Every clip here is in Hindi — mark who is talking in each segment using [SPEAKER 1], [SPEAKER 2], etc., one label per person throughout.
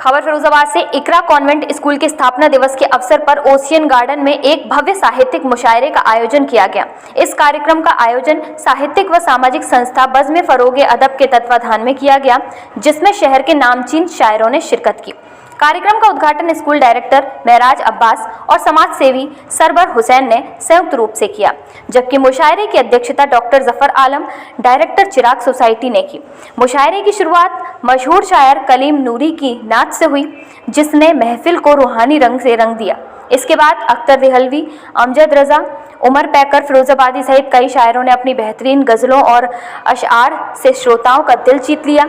[SPEAKER 1] खबर फिरोजाबाद से। इकरा कॉन्वेंट स्कूल के स्थापना दिवस के अवसर पर ओशियन गार्डन में एक भव्य साहित्यिक मुशायरे का आयोजन किया गया। इस कार्यक्रम का आयोजन साहित्यिक व सामाजिक संस्था बज़्म फ़रोग़ अदब के तत्वाधान में किया गया, जिसमें शहर के नामचीन शायरों ने शिरकत की। कार्यक्रम का उद्घाटन स्कूल डायरेक्टर महराज अब्बास और समाज सेवी सरवर हुसैन ने संयुक्त रूप से किया, जबकि मुशायरे की अध्यक्षता डॉक्टर जफर आलम, डायरेक्टर चिराग सोसाइटी ने की। मुशायरे की शुरुआत मशहूर शायर कलीम नूरी की नात से हुई, जिसने महफिल को रूहानी रंग से रंग दिया। इसके बाद अख्तर देहलवी, अमजद रजा, उमर पैकर फिरोजाबादी सहित कई शायरों ने अपनी बेहतरीन गज़लों और अशआर से श्रोताओं का दिल जीत लिया।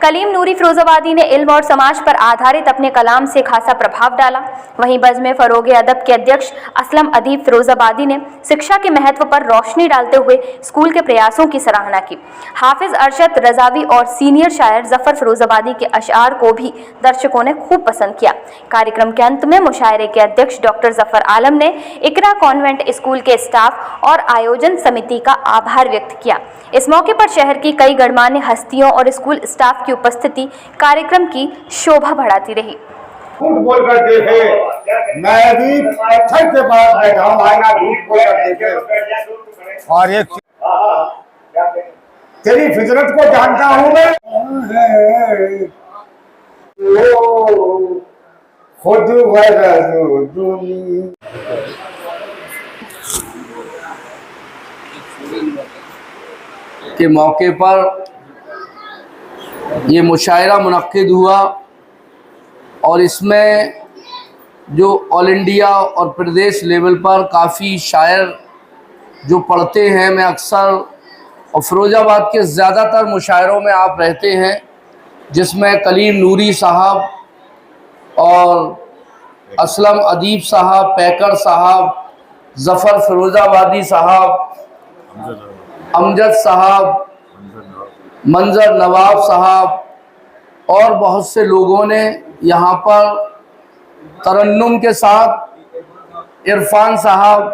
[SPEAKER 1] कलीम नूरी फिरोजाबादी ने इल्म और समाज पर आधारित अपने कलाम से खासा प्रभाव डाला। वहीं बज़्म फ़रोग़ अदब के अध्यक्ष असलम अदीब फिरोजाबादी ने शिक्षा के महत्व पर रोशनी डालते हुए स्कूल के प्रयासों की सराहना की। हाफिज अरशद रज़ावी और सीनियर शायर जफ़र फिरोजाबादी के अशआर को भी दर्शकों ने खूब पसंद किया। कार्यक्रम के अंत में मुशायरे के अध्यक्ष डॉक्टर जफर आलम ने इकरा कॉन्वेंट स्कूल के स्टाफ और आयोजन समिति का आभार व्यक्त किया। इस मौके पर शहर की कई गणमान्य हस्तियों और स्कूल स्टाफ की उपस्थिति कार्यक्रम की शोभा बढ़ाती रही।
[SPEAKER 2] बोल कर देखे, मैं भी पत्थर के पास बैठा हूँ, आईना झूठ बोल कर देखे, और ये तेरी फितरत को जानता हूँ मैं, खुद
[SPEAKER 3] के मौके पर ये मुशायरा मुनक्किद हुआ और इसमें जो ऑल इंडिया और प्रदेश लेवल पर काफ़ी शायर जो पढ़ते हैं, मैं अक्सर और फिरोज़ाबाद के ज़्यादातर मुशायरों में आप रहते हैं, जिसमें कलीम नूरी साहब और असलम अदीब साहब, पैकर साहब, ज़फ़र फिरोज़ाबादी साहब, अमजद साहब, मंजर नवाब साहब और बहुत से लोगों ने यहाँ पर तरन्नुम के साथ, इरफान साहब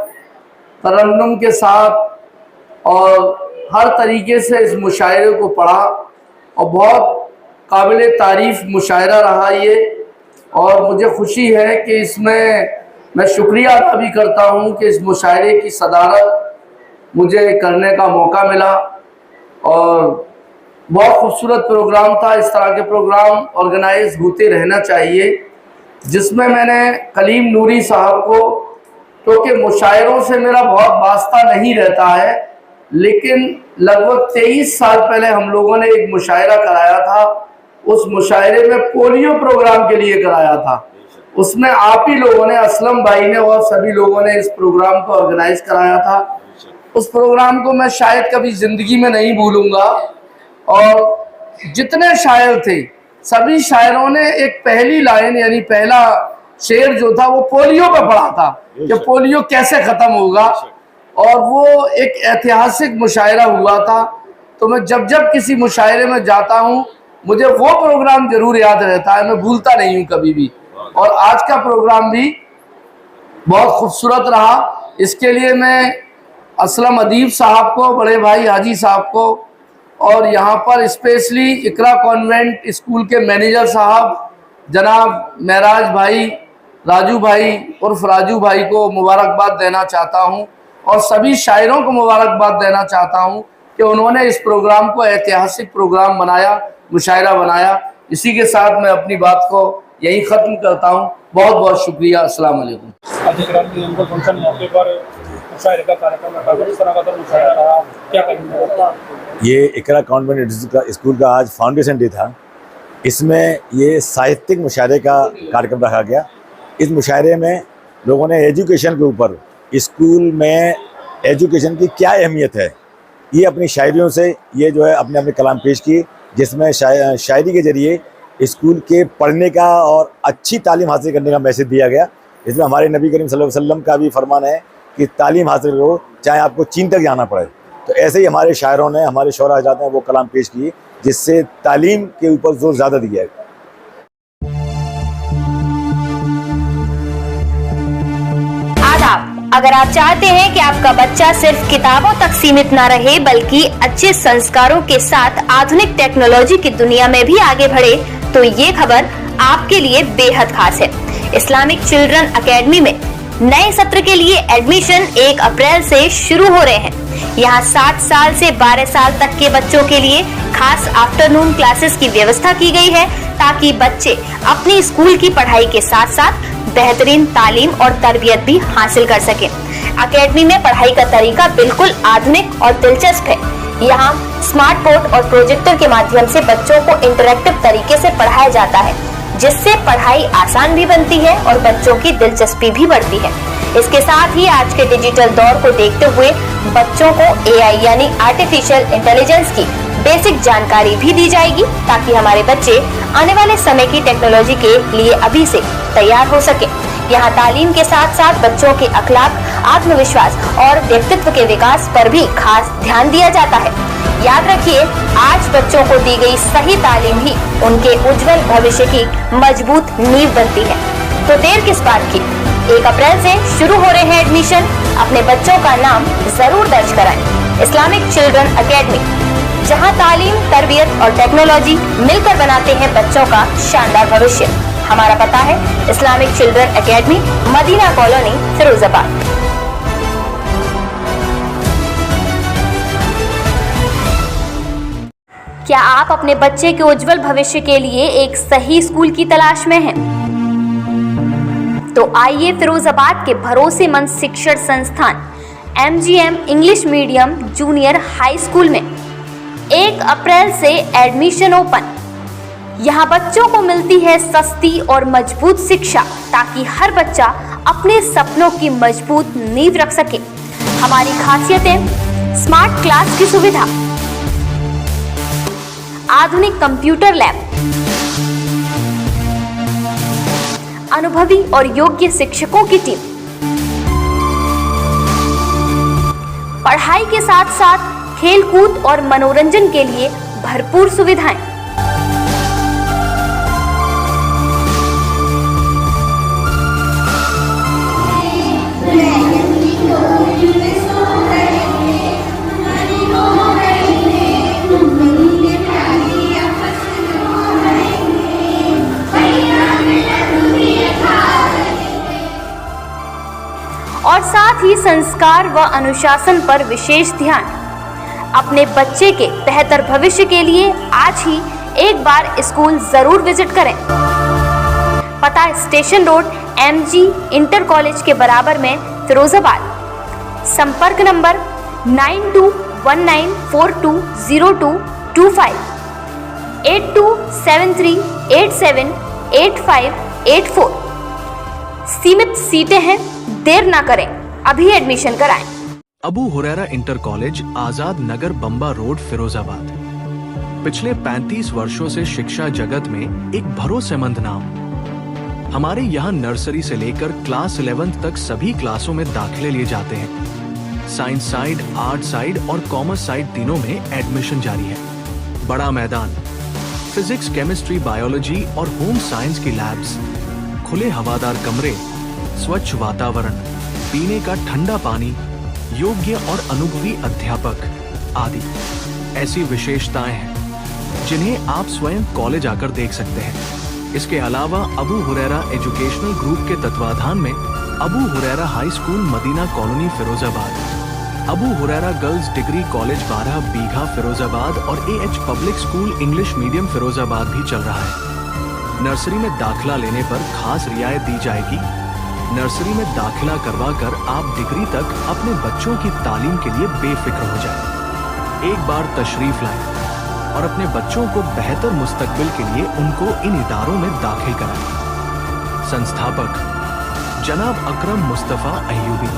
[SPEAKER 3] तरन्नुम के साथ और हर तरीके से इस मुशायरे को पढ़ा और बहुत काबिल तारीफ़ मुशायरा रहा ये। और मुझे खुशी है कि इसमें मैं शुक्रिया अदा भी करता हूँ कि इस मुशायरे की सदारत मुझे करने का मौका मिला और बहुत खूबसूरत प्रोग्राम था। इस तरह के प्रोग्राम ऑर्गेनाइज होते रहना चाहिए, जिसमें मैंने कलीम नूरी साहब को, क्योंकि मुशायरों से मेरा बहुत वास्ता नहीं रहता है, लेकिन लगभग 23 साल पहले हम लोगों ने एक मुशायरा कराया था। उस मुशायरे में पोलियो प्रोग्राम के लिए कराया था। उसमें आप ही लोगों ने, असलम भाई ने और सभी लोगों ने इस प्रोग्राम को ऑर्गेनाइज कराया था। उस प्रोग्राम को मैं शायद कभी ज़िंदगी में नहीं भूलूंगा। और जितने शायर थे, सभी शायरों ने एक पहली लाइन यानी पहला शेर जो था वो पोलियो पे पढ़ा था कि पोलियो कैसे ख़त्म होगा, और वो एक ऐतिहासिक मुशायरा हुआ था। तो मैं जब जब किसी मुशायरे में जाता हूँ, मुझे वो प्रोग्राम ज़रूर याद रहता है, मैं भूलता नहीं हूँ कभी भी। और आज का प्रोग्राम भी बहुत खूबसूरत रहा। इसके लिए मैं असलम अदीब साहब को, बड़े भाई हाजी साहब को और यहाँ पर स्पेशली इकरा कॉन्वेंट स्कूल के मैनेजर साहब जनाब महराज भाई, राजू भाई उर्फ राजू भाई को मुबारकबाद देना चाहता हूँ और सभी शायरों को मुबारकबाद देना चाहता हूँ कि उन्होंने इस प्रोग्राम को ऐतिहासिक प्रोग्राम बनाया, मुशायरा बनाया। इसी के साथ मैं अपनी बात को यहीं ख़त्म करता हूँ। बहुत बहुत शुक्रिया। अस्सलाम वालेकुम।
[SPEAKER 4] ये इकरा कॉन्वेंट स्कूल का आज फाउंडेशन डे था। इसमें ये साहित्यिक मुशायरे का कार्यक्रम रखा गया। इस मुशायरे में लोगों ने एजुकेशन के ऊपर, स्कूल में एजुकेशन की क्या अहमियत है, ये अपनी शायरियों से ये जो है अपने अपने कलाम पेश किए, जिसमें शायरी के ज़रिए स्कूल के पढ़ने का और अच्छी तालीम हासिल करने का मैसेज दिया गया। इसमें हमारे नबी करीम सल्लल्लाहु अलैहि वसल्लम का भी फरमान है कि तालीम हासिल करो चाहे आपको चीन तक जाना पड़े। तो ऐसे ही हमारे शायरों ने, हमारे शोरा हज़रात ने वो कलाम पेश किए, जिससे तालीम के ऊपर जोर ज़्यादा दिया है।
[SPEAKER 1] अगर आप चाहते हैं कि आपका बच्चा सिर्फ किताबों तक सीमित न रहे बल्कि अच्छे संस्कारों के साथ आधुनिक टेक्नोलॉजी की दुनिया में भी आगे बढ़े, तो ये खबर आपके लिए बेहद खास है। इस्लामिक चिल्ड्रन एकेडमी में नए सत्र के लिए एडमिशन 1 अप्रैल से शुरू हो रहे हैं। यहाँ 7 साल से 12 साल तक के बच्चों के लिए खास आफ्टरनून क्लासेस की व्यवस्था की गई है, ताकि बच्चे अपनी स्कूल की पढ़ाई के साथ साथ बेहतरीन तालीम और तरबियत भी हासिल कर सकें। एकेडमी में पढ़ाई का तरीका बिल्कुल आधुनिक और दिलचस्प है। यहाँ स्मार्ट बोर्ड और प्रोजेक्टर के माध्यम से बच्चों को इंटरैक्टिव तरीके से पढ़ाया जाता है, जिससे पढ़ाई आसान भी बनती है और बच्चों की दिलचस्पी भी बढ़ती है। इसके साथ ही आज के डिजिटल दौर को देखते हुए बच्चों को AI यानी आर्टिफिशियल इंटेलिजेंस की बेसिक जानकारी भी दी जाएगी, ताकि हमारे बच्चे आने वाले समय की टेक्नोलॉजी के लिए अभी से तैयार हो सके। यहाँ तालीम के साथ साथ बच्चों के अखलाक, आत्मविश्वास और व्यक्तित्व के विकास पर भी खास ध्यान दिया जाता है। याद रखिए, आज बच्चों को दी गई सही तालीम ही उनके उज्जवल भविष्य की मजबूत नींव बनती है। तो देर किस बात की, 1 अप्रैल से शुरू हो रहे हैं एडमिशन। अपने बच्चों का नाम जरूर दर्ज कराएं। इस्लामिक चिल्ड्रन एकेडमी, जहां तालीम, तरबियत और टेक्नोलॉजी मिलकर बनाते हैं बच्चों का शानदार भविष्य। हमारा पता है Islamic children academy, Madina colony, Firozabad. क्या आप अपने बच्चे के उज्जवल भविष्य के लिए एक सही स्कूल की तलाश में हैं? तो आइए फिरोजाबाद के भरोसेमंद शिक्षण संस्थान MGM English medium junior high school में 1 अप्रैल से एडमिशन ओपन। यहाँ बच्चों को मिलती है सस्ती और मजबूत शिक्षा, ताकि हर बच्चा अपने सपनों की मजबूत नींव रख सके। हमारी खासियतें: स्मार्ट क्लास की सुविधा, आधुनिक कंप्यूटर लैब, अनुभवी और योग्य शिक्षकों की टीम, पढ़ाई के साथ साथ खेलकूद और मनोरंजन के लिए भरपूर सुविधाएं। और साथ ही संस्कार व अनुशासन पर विशेष ध्यान। अपने बच्चे के बेहतर भविष्य के लिए आज ही एक बार स्कूल जरूर विजिट करें। पता station road MG inter college के बराबर में, फिरोजाबाद। संपर्क नंबर 9219420225, 8273878584। सीमित सीटें हैं, देर ना करें, अभी एडमिशन कराएं।
[SPEAKER 5] अबू हुरैरा इंटर कॉलेज, आजाद नगर, बम्बा रोड, फिरोजाबाद। पिछले 35 वर्षों से शिक्षा जगत में एक भरोसेमंद नाम। हमारे यहाँ नर्सरी से लेकर क्लास 11th तक सभी क्लासों में दाखिले लिए जाते हैं। साइंस साइड, आर्ट साइड और कॉमर्स साइड तीनों में एडमिशन जारी है। बड़ा मैदान, फिजिक्स, केमिस्ट्री, बायोलॉजी और होम साइंस की लैब्स, खुले हवादार कमरे, स्वच्छ वातावरण, पीने का ठंडा पानी, योग्य और अनुभवी अध्यापक आदि ऐसी विशेषताएं हैं जिन्हें आप स्वयं कॉलेज आकर देख सकते हैं। इसके अलावा अबू हुरैरा एजुकेशनल ग्रुप के तत्वाधान में Abu Huraira high school, Madina colony, Firozabad, Abu Huraira girls degree college 12 बीघा, फिरोजाबाद और AH public school English medium, Firozabad भी चल रहा है। नर्सरी में दाखिला लेने पर खास रियायत दी जाएगी। नर्सरी में दाखिला करवाकर आप डिग्री तक अपने बच्चों की तालीम के लिए बेफिक्र हो जाएं। एक बार तशरीफ लाएं और अपने बच्चों को बेहतर मुस्तकबिल के लिए उनको इन इदारों में दाखिल कराएं। संस्थापक जनाब अकरम मुस्तफ़ा अय्यूबी।